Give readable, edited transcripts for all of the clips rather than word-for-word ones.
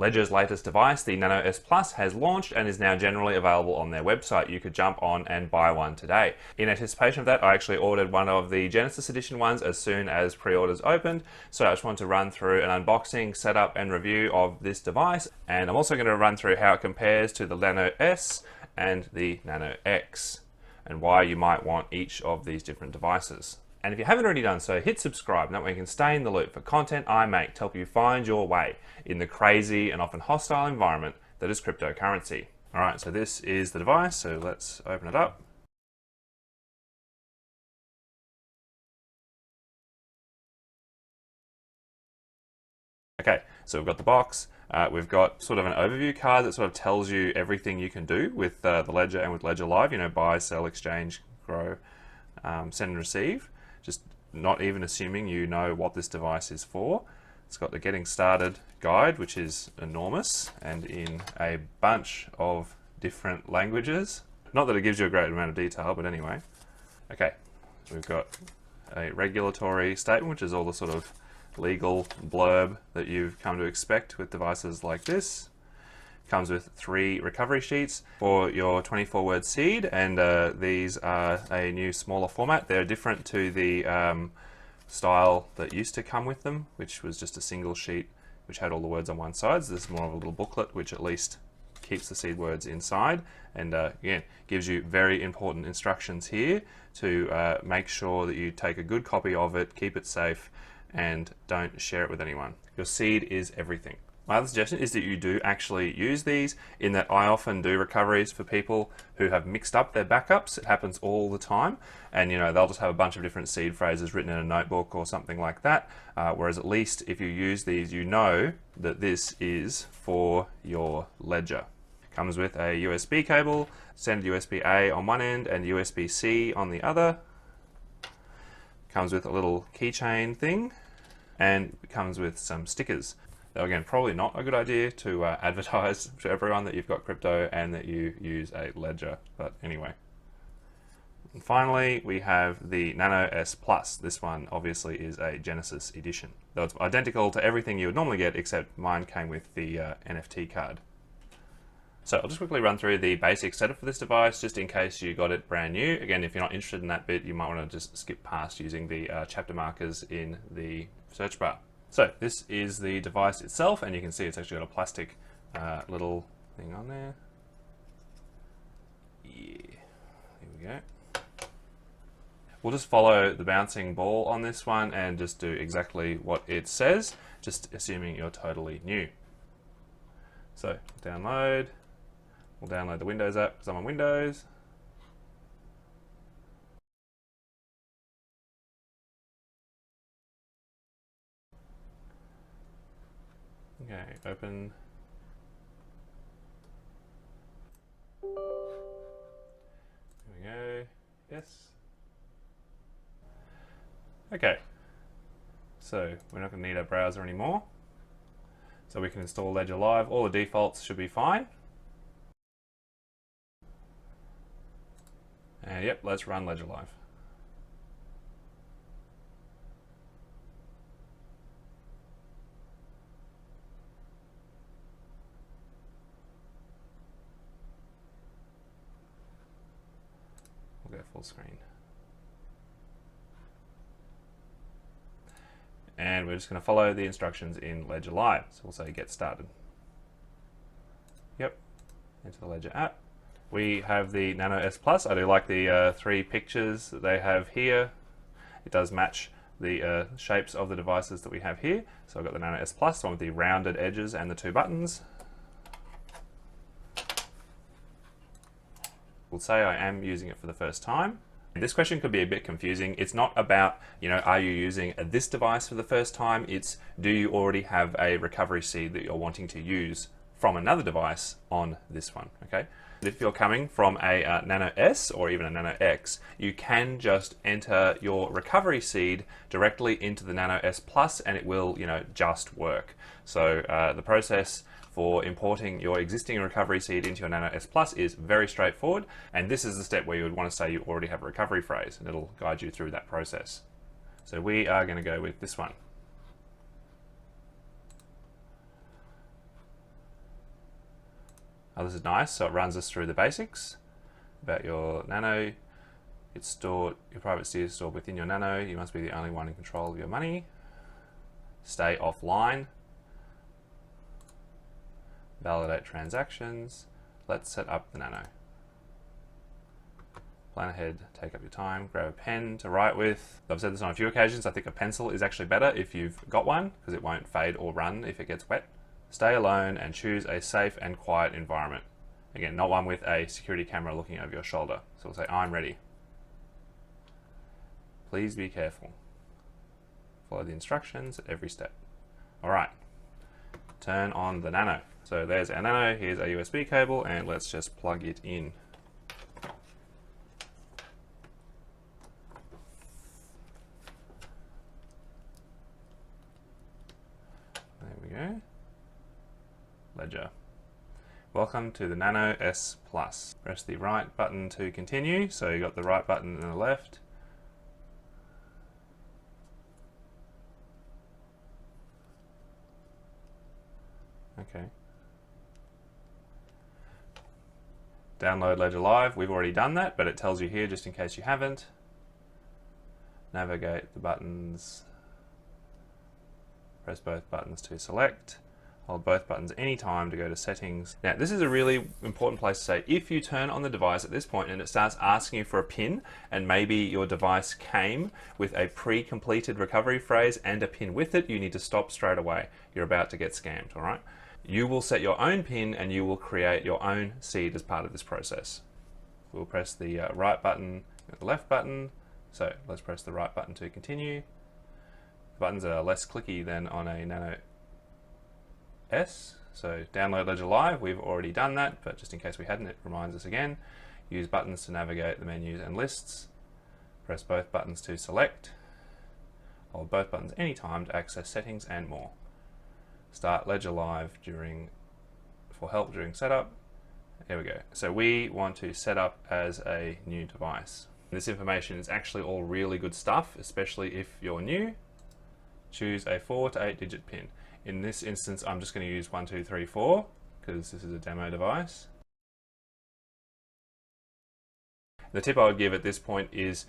Ledger's latest device, the Nano S Plus, has launched and is now generally available on their website. You could jump on and buy one today. In anticipation of that, I actually ordered one of the Genesis Edition ones as soon as pre-orders opened. So I just want to run through an unboxing, setup and review of this device. And I'm also going to run through how it compares to the Nano S and the Nano X, and why you might want each of these different devices. And if you haven't already done so, hit subscribe, and that way you can stay in the loop for content I make to help you find your way in the crazy and often hostile environment that is cryptocurrency. All right, so this is the device, so let's open it up. Okay, so we've got the box. We've got sort of an overview card that sort of tells you everything you can do with the Ledger and with Ledger Live, you know, buy, sell, exchange, grow, send and receive. Just not even assuming you know what this device is for. It's got the getting started guide, which is enormous and in a bunch of different languages. Not that it gives you a great amount of detail, but anyway. Okay, we've got a regulatory statement, which is all the sort of legal blurb that you've come to expect with devices like this. Comes with 3 recovery sheets for your 24-word seed, and these are a new smaller format. They're different to the style that used to come with them, which was just a single sheet which had all the words on one side. So this is more of a little booklet which at least keeps the seed words inside, and again gives you very important instructions here to make sure that you take a good copy of it, keep it safe, and don't share it with anyone. Your seed is everything. My other suggestion is that you do actually use these, in that I often do recoveries for people who have mixed up their backups. It happens all the time, and you know, they'll just have a bunch of different seed phrases written in a notebook or something like that, whereas at least if you use these, you know that this is for your ledger. Comes with a USB cable, standard USB-A on one end and USB-C on the other. Comes with a little keychain thing, and comes with some stickers. Though again, probably not a good idea to advertise to everyone that you've got crypto and that you use a ledger, but anyway. And finally, we have the Nano S Plus. This one obviously is a Genesis edition, though it's identical to everything you would normally get, except mine came with the NFT card. So I'll just quickly run through the basic setup for this device, just in case you got it brand new. Again, if you're not interested in that bit, you might want to just skip past using the chapter markers in the search bar. So this is the device itself, and you can see it's actually got a plastic little thing on there. Yeah, here we go. We'll just follow the bouncing ball on this one and just do exactly what it says, just assuming you're totally new. So download. We'll download the Windows app because I'm on Windows. Okay, open. There we go. Yes. Okay. So we're not going to need our browser anymore. So we can install Ledger Live. All the defaults should be fine. And yep, let's run Ledger Live. We'll go full screen. And we're just going to follow the instructions in Ledger Live. So we'll say get started. Yep, into the Ledger app. We have the Nano S Plus. I do like the 3 pictures that they have here. It does match the shapes of the devices that we have here. So I've got the Nano S Plus, the one with the rounded edges and the 2 buttons. We'll say I am using it for the first time. This question could be a bit confusing. It's not about, you know, are you using this device for the first time? It's, do you already have a recovery seed that you're wanting to use from another device on this one, okay? If you're coming from a Nano S or even a Nano X, you can just enter your recovery seed directly into the Nano S Plus and it will, you know, just work. So the process for importing your existing recovery seed into your Nano S Plus is very straightforward, and this is the step where you would want to say you already have a recovery phrase, and it'll guide you through that process. So we are going to go with this one. Oh, this is nice. So it runs us through the basics about your Nano. It's stored, your private seed is stored within your Nano. You must be the only one in control of your money. Stay offline. Validate transactions. Let's set up the Nano. Plan ahead, take up your time, grab a pen to write with. I've said this on a few occasions. I think a pencil is actually better if you've got one because it won't fade or run if it gets wet. Stay alone and choose a safe and quiet environment. Again, not one with a security camera looking over your shoulder. So we'll say, I'm ready. Please be careful. Follow the instructions at every step. All right, turn on the Nano. So there's our Nano, here's our USB cable, and let's just plug it in. There we go. Ledger. Welcome to the Nano S Plus. Press the right button to continue. So you got the right button and the left. Okay. Download Ledger Live. We've already done that, but it tells you here just in case you haven't. Navigate the buttons. Press both buttons to select. Hold both buttons anytime to go to settings. Now, this is a really important place to say, if you turn on the device at this point and it starts asking you for a PIN, and maybe your device came with a pre-completed recovery phrase and a PIN with it, you need to stop straight away. You're about to get scammed, all right? You will set your own PIN and you will create your own seed as part of this process. We'll press the right button and the left button. So let's press the right button to continue. The buttons are less clicky than on a Nano S. So download Ledger Live, we've already done that, but just in case we hadn't, it reminds us again. Use buttons to navigate the menus and lists. Press both buttons to select. Hold both buttons anytime to access settings and more. Start Ledger Live for help during setup. There we go. So we want to set up as a new device. This information is actually all really good stuff, especially if you're new. Choose a 4 to 8 digit PIN. In this instance, I'm just going to use 1, 2, 3, 4 because this is a demo device. The tip I would give at this point is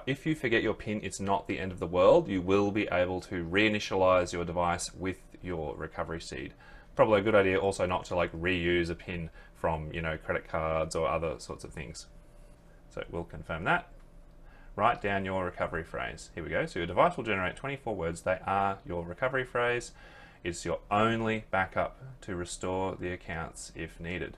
if you forget your PIN, it's not the end of the world. You will be able to reinitialize your device with your recovery seed. Probably a good idea also not to like reuse a PIN from, you know, credit cards or other sorts of things. So we'll confirm that. Write down your recovery phrase. Here we go. So your device will generate 24 words. They are your recovery phrase. It's your only backup to restore the accounts if needed.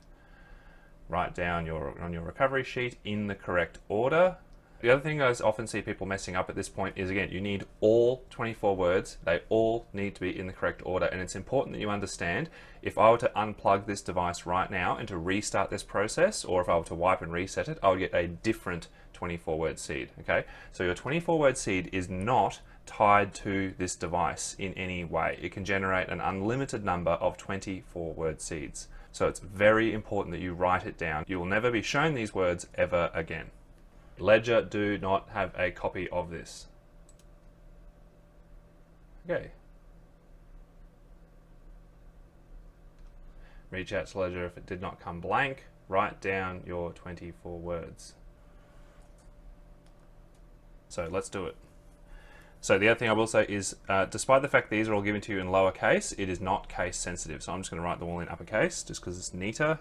Write down on your recovery sheet in the correct order. The other thing I often see people messing up at this point is, again, you need all 24 words. They all need to be in the correct order. And it's important that you understand, if I were to unplug this device right now and to restart this process, or if I were to wipe and reset it, I would get a different 24-word seed, okay? So your 24-word seed is not tied to this device in any way. It can generate an unlimited number of 24-word seeds. So it's very important that you write it down. You will never be shown these words ever again. Ledger do not have a copy of this. Okay. Reach out to Ledger if it did not come blank. Write down your 24 words. So let's do it. So the other thing I will say is, despite the fact these are all given to you in lowercase, it is not case sensitive. So I'm just going to write them all in uppercase just because it's neater.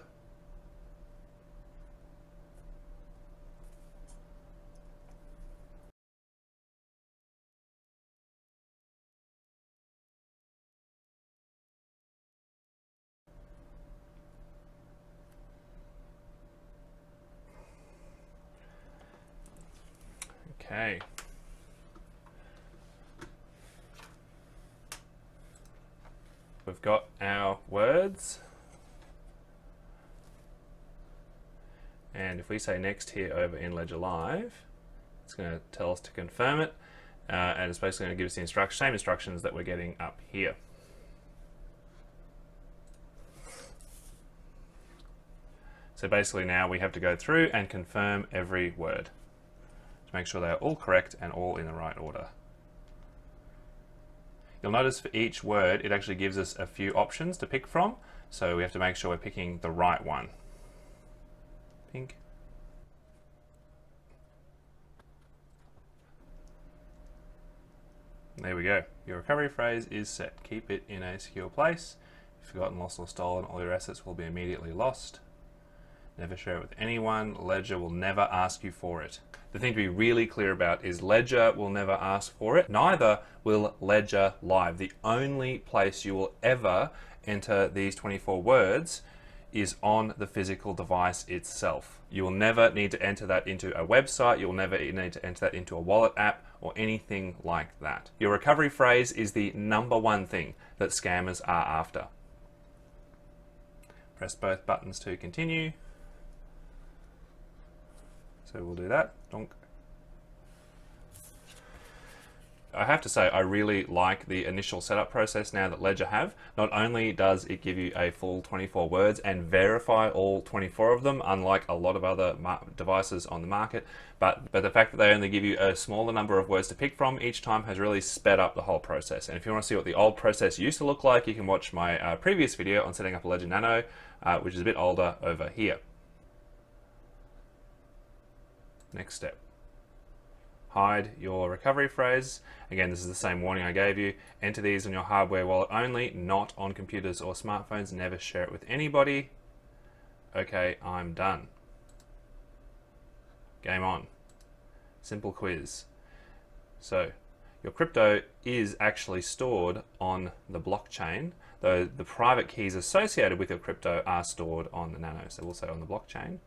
Okay. We've got our words. And if we say next here over in Ledger Live, it's going to tell us to confirm it. And it's basically going to give us the same instructions that we're getting up here. So basically now we have to go through and confirm every word to make sure they are all correct and all in the right order. You'll notice for each word, it actually gives us a few options to pick from. So we have to make sure we're picking the right one. Pink. There we go. Your recovery phrase is set. Keep it in a secure place. If forgotten, lost, or stolen, all your assets will be immediately lost. Never share it with anyone. Ledger will never ask you for it. The thing to be really clear about is Ledger will never ask for it. Neither will Ledger Live. The only place you will ever enter these 24 words is on the physical device itself. You will never need to enter that into a website. You'll never need to enter that into a wallet app or anything like that. Your recovery phrase is the #1 thing that scammers are after. Press both buttons to continue. So we'll do that. Donk. I have to say, I really like the initial setup process now that Ledger have. Not only does it give you a full 24 words and verify all 24 of them, unlike a lot of other devices on the market, but the fact that they only give you a smaller number of words to pick from each time has really sped up the whole process. And if you want to see what the old process used to look like, you can watch my previous video on setting up a Ledger Nano, which is a bit older, over here. Next step. Hide your recovery phrase. Again, this is the same warning I gave you. Enter these on your hardware wallet only, not on computers or smartphones. Never share it with anybody. Okay, I'm done. Game on. Simple quiz. So, your crypto is actually stored on the blockchain, though the private keys associated with your crypto are stored on the Nano. So we'll say on the blockchain.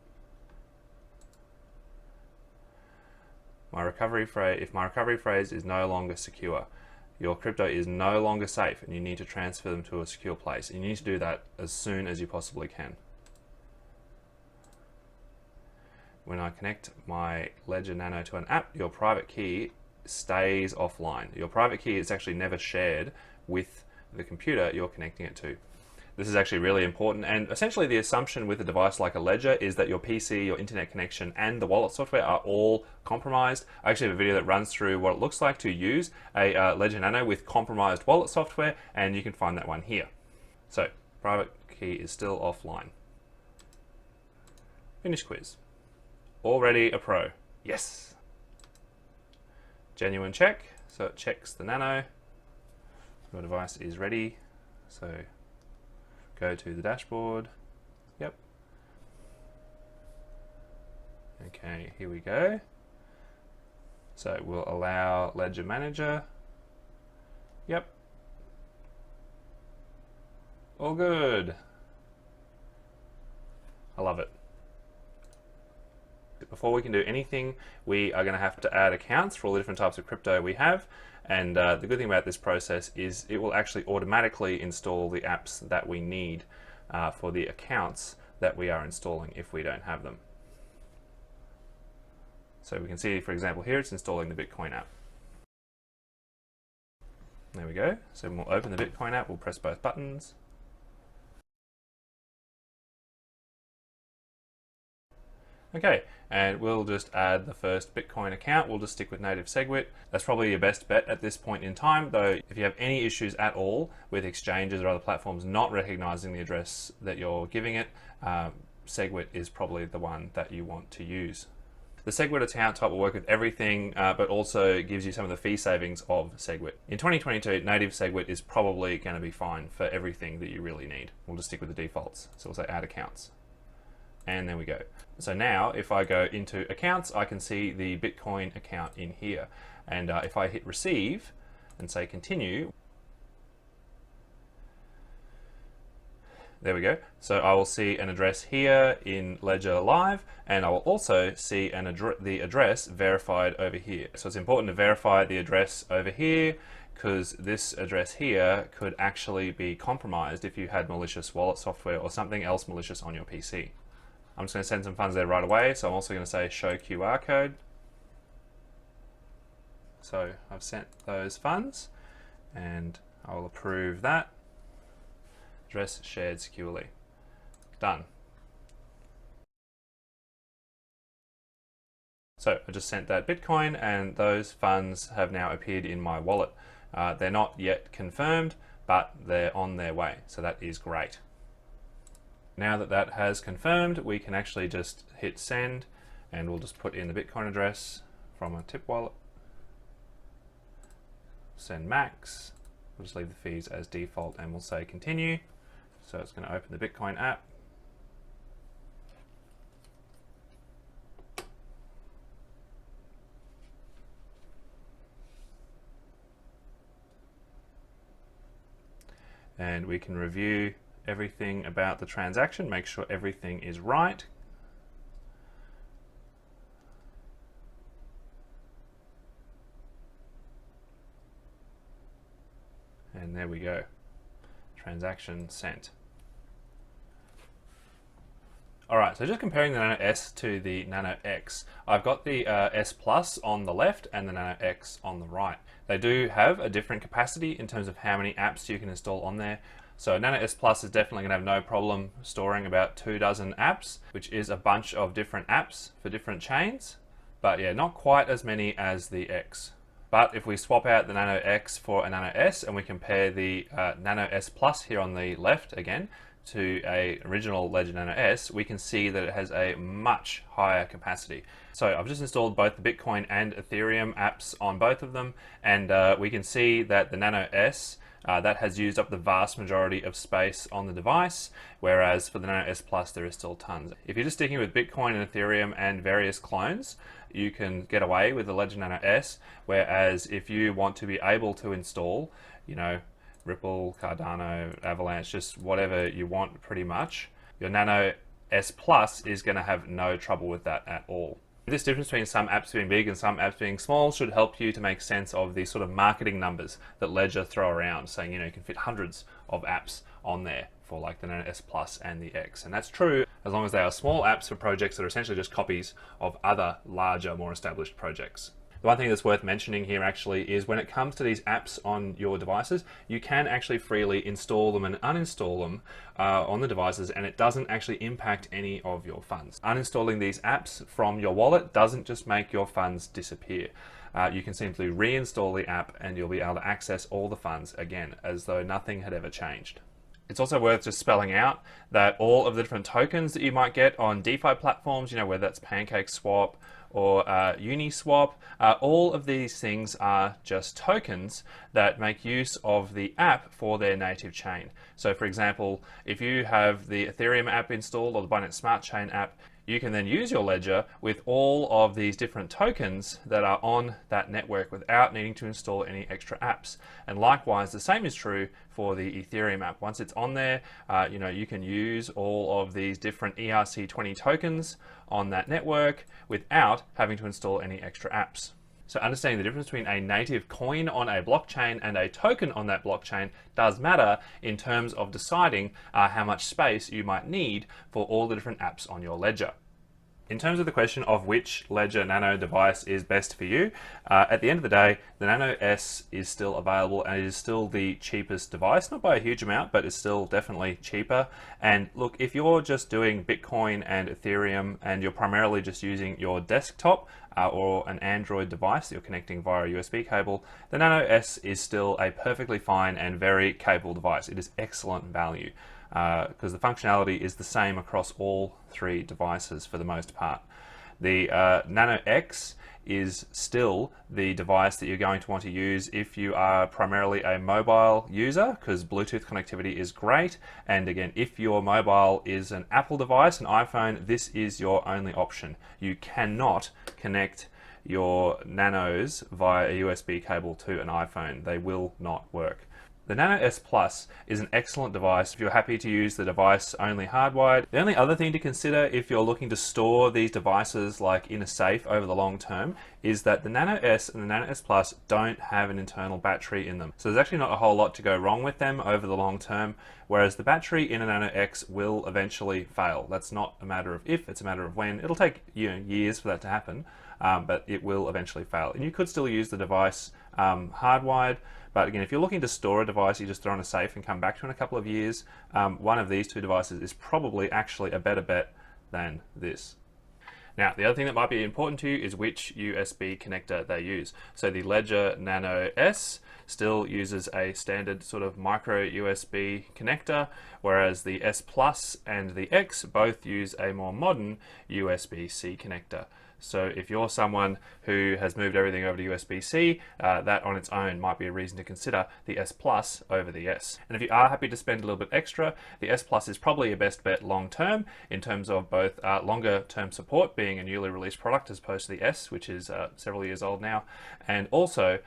If my recovery phrase is no longer secure, your crypto is no longer safe and you need to transfer them to a secure place. And you need to do that as soon as you possibly can. When I connect my Ledger Nano to an app, your private key stays offline. Your private key is actually never shared with the computer you're connecting it to. This is actually really important, and essentially the assumption with a device like a Ledger is that your PC, your internet connection, and the wallet software are all compromised. I actually have a video that runs through what it looks like to use a Ledger Nano with compromised wallet software, and you can find that one here. So, private key is still offline. Finish quiz. Already a pro. Yes! Genuine check, so it checks the Nano. Your device is ready, so go to the dashboard. Yep. Okay, here we go. So we'll allow Ledger Manager. Yep. All good. I love it. Before we can do anything, we are going to have to add accounts for all the different types of crypto we have. And the good thing about this process is it will actually automatically install the apps that we need for the accounts that we are installing if we don't have them. So we can see, for example, here it's installing the Bitcoin app. There we go. So we'll open the Bitcoin app, we'll press both buttons. Okay, and we'll just add the first Bitcoin account. We'll just stick with native SegWit. That's probably your best bet at this point in time, though if you have any issues at all with exchanges or other platforms not recognizing the address that you're giving it, SegWit is probably the one that you want to use. The SegWit account type will work with everything, but also gives you some of the fee savings of SegWit. In 2022, native SegWit is probably going to be fine for everything that you really need. We'll just stick with the defaults. So we'll say add accounts. And there we go. So now if I go into accounts, I can see the Bitcoin account in here. And if I hit receive and say continue, there we go. So I will see an address here in Ledger Live, and I will also see the address verified over here. So it's important to verify the address over here, because this address here could actually be compromised if you had malicious wallet software or something else malicious on your PC. I'm just going to send some funds there right away, so I'm also going to say show QR code. So I've sent those funds, and I will approve that. Address shared securely. Done. So I just sent that Bitcoin, and those funds have now appeared in my wallet. They're not yet confirmed, but they're on their way, so that is great. Now that that has confirmed, we can actually just hit send, and we'll just put in the Bitcoin address from a tip wallet. Send max. We'll just leave the fees as default, and we'll say continue. So it's going to open the Bitcoin app. And we can review everything about the transaction, make sure everything is right. And there we go. Transaction sent. Alright, so just comparing the Nano S to the Nano X, I've got the S Plus on the left and the Nano X on the right. They do have a different capacity in terms of how many apps you can install on there. So Nano S Plus is definitely going to have no problem storing about 24 apps, which is a bunch of different apps for different chains. But yeah, not quite as many as the X. But if we swap out the Nano X for a Nano S and we compare the Nano S Plus here on the left again to a original Ledger Nano S, we can see that it has a much higher capacity. So I've just installed both the Bitcoin and Ethereum apps on both of them, and we can see that the Nano S that has used up the vast majority of space on the device, whereas for the Nano S Plus there is still tons. If you're just sticking with Bitcoin and Ethereum and various clones, you can get away with the Ledger Nano S, whereas if you want to be able to install, you know, Ripple, Cardano, Avalanche, just whatever you want pretty much, your Nano S Plus is going to have no trouble with that at all. This difference between some apps being big and some apps being small should help you to make sense of the sort of marketing numbers that Ledger throw around, saying, you know, you can fit hundreds of apps on there for like the Nano S Plus and the X. And that's true as long as they are small apps for projects that are essentially just copies of other larger, more established projects. The one thing that's worth mentioning here actually is when it comes to these apps on your devices, you can actually freely install them and uninstall them on the devices, and it doesn't actually impact any of your funds. Uninstalling these apps from your wallet doesn't just make your funds disappear. You can simply reinstall the app and you'll be able to access all the funds again, as though nothing had ever changed. It's also worth just spelling out that all of the different tokens that you might get on DeFi platforms, you know, whether that's PancakeSwap or Uniswap, all of these things are just tokens that make use of the app for their native chain. So for example, if you have the Ethereum app installed or the Binance Smart Chain app, you can then use your ledger with all of these different tokens that are on that network without needing to install any extra apps. And likewise, the same is true for the Ethereum app. Once it's on there, you know, you can use all of these different ERC20 tokens on that network without having to install any extra apps. So understanding the difference between a native coin on a blockchain and a token on that blockchain does matter in terms of deciding how much space you might need for all the different apps on your ledger. In terms of the question of which Ledger Nano device is best for you, at the end of the day, the Nano S is still available and it is still the cheapest device, not by a huge amount, but it's still definitely cheaper. And look, if you're just doing Bitcoin and Ethereum and you're primarily just using your desktop or an Android device that you're connecting via a USB cable, the Nano S is still a perfectly fine and very capable device. It is excellent value, because the functionality is the same across all three devices for the most part. The Nano X is still the device that you're going to want to use if you are primarily a mobile user, because Bluetooth connectivity is great. And again, if your mobile is an Apple device, an iPhone, this is your only option. You cannot connect your Nanos via a USB cable to an iPhone. They will not work. The Nano S Plus is an excellent device if you're happy to use the device only hardwired. The only other thing to consider if you're looking to store these devices like in a safe over the long term is that the Nano S and the Nano S Plus don't have an internal battery in them. So there's actually not a whole lot to go wrong with them over the long term, whereas the battery in a Nano X will eventually fail. That's not a matter of if, it's a matter of when. It'll take, you know, years for that to happen, but it will eventually fail. And you could still use the device hardwired. But again, if you're looking to store a device you just throw in a safe and come back to in a couple of years, one of these two devices is probably actually a better bet than this. Now, the other thing that might be important to you is which USB connector they use. So the Ledger Nano S still uses a standard sort of micro USB connector, whereas the S Plus and the X both use a more modern USB-C connector. So if you're someone who has moved everything over to USB-C, that on its own might be a reason to consider the S Plus over the S. And if you are happy to spend a little bit extra, the S Plus is probably your best bet long term in terms of both longer term support, being a newly released product as opposed to the S, which is several years old now, and also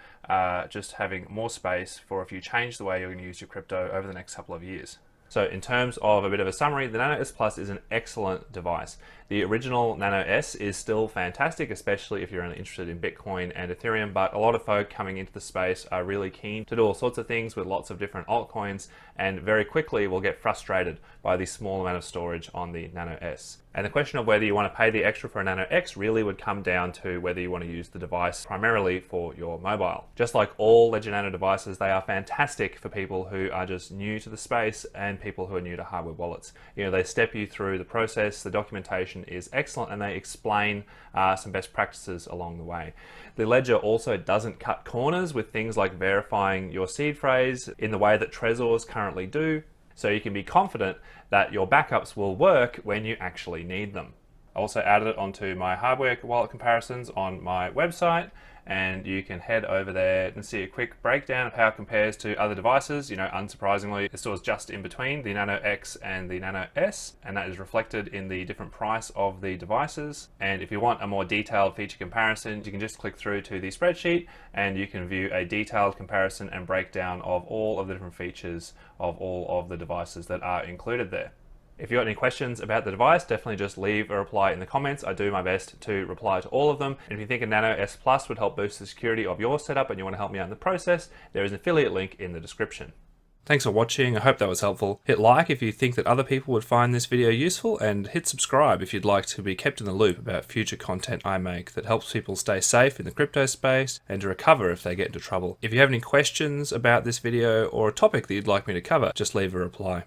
just having more space for if you change the way you're going to use your crypto over the next couple of years. So in terms of a bit of a summary, the Nano S Plus is an excellent device. The original Nano S is still fantastic, especially if you're only interested in Bitcoin and Ethereum, but a lot of folk coming into the space are really keen to do all sorts of things with lots of different altcoins, and very quickly will get frustrated by the small amount of storage on the Nano S. And the question of whether you want to pay the extra for a Nano X really would come down to whether you want to use the device primarily for your mobile. Just like all Ledger Nano devices, they are fantastic for people who are just new to the space and people who are new to hardware wallets. You know, they step you through the process, the documentation is excellent, and they explain some best practices along the way. The Ledger also doesn't cut corners with things like verifying your seed phrase in the way that Trezors currently do, so you can be confident that your backups will work when you actually need them. I also added it onto my hardware wallet comparisons on my website, and you can head over there and see a quick breakdown of how it compares to other devices. You know, unsurprisingly, it stores just in between the Nano X and the Nano S, and that is reflected in the different price of the devices. And if you want a more detailed feature comparison, you can just click through to the spreadsheet and you can view a detailed comparison and breakdown of all of the different features of all of the devices that are included there. If you've got any questions about the device, definitely just leave a reply in the comments. I do my best to reply to all of them. And if you think a Nano S Plus would help boost the security of your setup and you want to help me out in the process, there is an affiliate link in the description. Thanks for watching. I hope that was helpful. Hit like if you think that other people would find this video useful, and hit subscribe if you'd like to be kept in the loop about future content I make that helps people stay safe in the crypto space and to recover if they get into trouble. If you have any questions about this video or a topic that you'd like me to cover, just leave a reply.